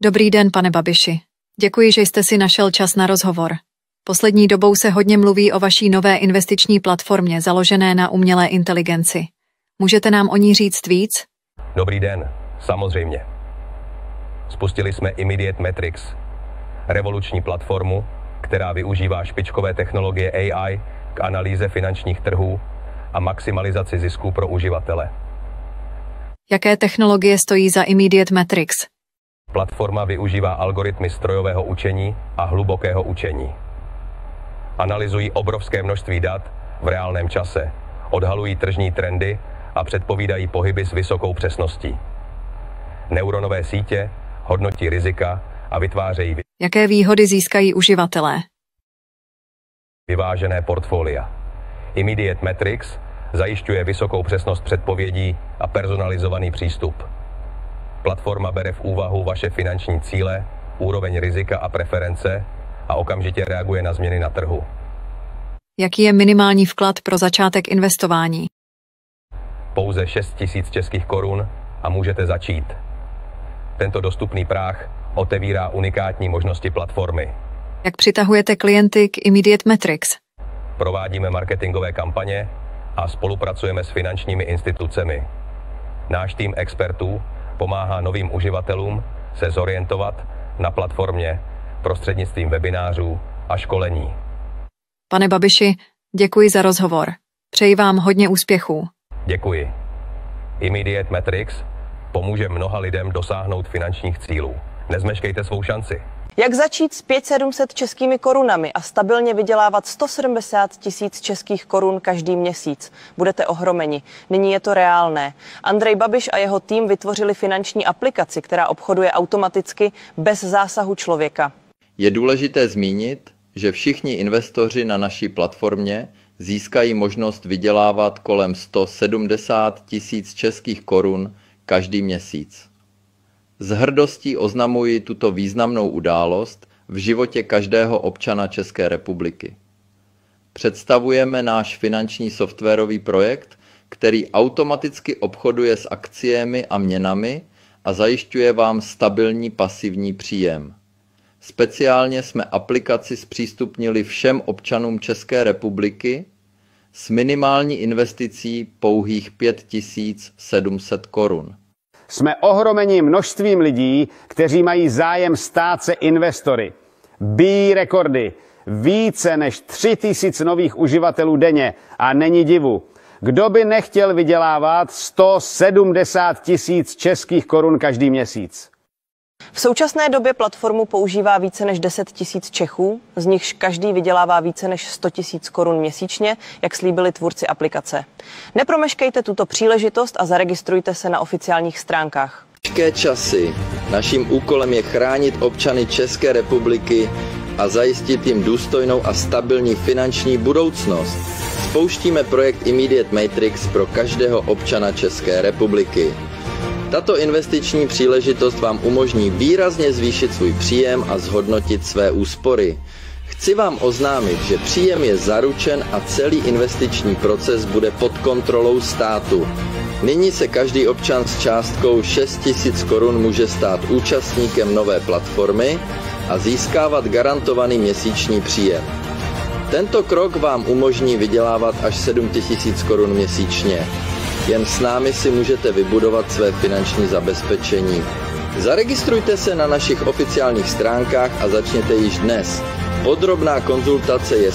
Dobrý den, pane Babiši. Děkuji, že jste si našel čas na rozhovor. Poslední dobou se hodně mluví o vaší nové investiční platformě založené na umělé inteligenci. Můžete nám o ní říct víc? Dobrý den, samozřejmě. Spustili jsme Immediate Metrics, revoluční platformu, která využívá špičkové technologie AI k analýze finančních trhů a maximalizaci zisků pro uživatele. Jaké technologie stojí za Immediate Metrics? Platforma využívá algoritmy strojového učení a hlubokého učení. Analyzují obrovské množství dat v reálném čase, odhalují tržní trendy a předpovídají pohyby s vysokou přesností. Neuronové sítě hodnotí rizika a vytvářejí Jaké výhody získají uživatelé? Vyvážené portfolia. Immediate Metrics zajišťuje vysokou přesnost předpovědí a personalizovaný přístup. Platforma bere v úvahu vaše finanční cíle, úroveň rizika a preference a okamžitě reaguje na změny na trhu. Jaký je minimální vklad pro začátek investování? Pouze 6 000 českých korun a můžete začít. Tento dostupný práh otevírá unikátní možnosti platformy. Jak přitahujete klienty k Immediate Metrics? Provádíme marketingové kampaně a spolupracujeme s finančními institucemi. Náš tým expertů pomáhá novým uživatelům se zorientovat na platformě prostřednictvím webinářů a školení. Pane Babiši, děkuji za rozhovor. Přeji vám hodně úspěchů. Děkuji. Immediate Metrics pomůže mnoha lidem dosáhnout finančních cílů. Nezmeškejte svou šanci. Jak začít s 500 českými korunami a stabilně vydělávat 170 000 českých korun každý měsíc? Budete ohromeni. Nyní je to reálné. Andrej Babiš a jeho tým vytvořili finanční aplikaci, která obchoduje automaticky bez zásahu člověka. Je důležité zmínit, že všichni investoři na naší platformě získají možnost vydělávat kolem 170 000 českých korun každý měsíc. S hrdostí oznamuji tuto významnou událost v životě každého občana České republiky. Představujeme náš finanční softwarový projekt, který automaticky obchoduje s akciemi a měnami a zajišťuje vám stabilní pasivní příjem. Speciálně jsme aplikaci zpřístupnili všem občanům České republiky s minimální investicí pouhých 5 700 korun. Jsme ohromeni množstvím lidí, kteří mají zájem stát se investory. Bijí rekordy. Více než 3 000 nových uživatelů denně. A není divu. Kdo by nechtěl vydělávat 170 000 českých korun každý měsíc? V současné době platformu používá více než 10 000 Čechů, z nichž každý vydělává více než 100 000 korun měsíčně, jak slíbili tvůrci aplikace. Nepromeškejte tuto příležitost a zaregistrujte se na oficiálních stránkách. Těžké časy. Naším úkolem je chránit občany České republiky a zajistit jim důstojnou a stabilní finanční budoucnost. Spouštíme projekt Immediate Metrics pro každého občana České republiky. Tato investiční příležitost vám umožní výrazně zvýšit svůj příjem a zhodnotit své úspory. Chci vám oznámit, že příjem je zaručen a celý investiční proces bude pod kontrolou státu. Nyní se každý občan s částkou 6 000 korun může stát účastníkem nové platformy a získávat garantovaný měsíční příjem. Tento krok vám umožní vydělávat až 7 000 korun měsíčně. Jen s námi si můžete vybudovat své finanční zabezpečení. Zaregistrujte se na našich oficiálních stránkách a začněte již dnes. Podrobná konzultace je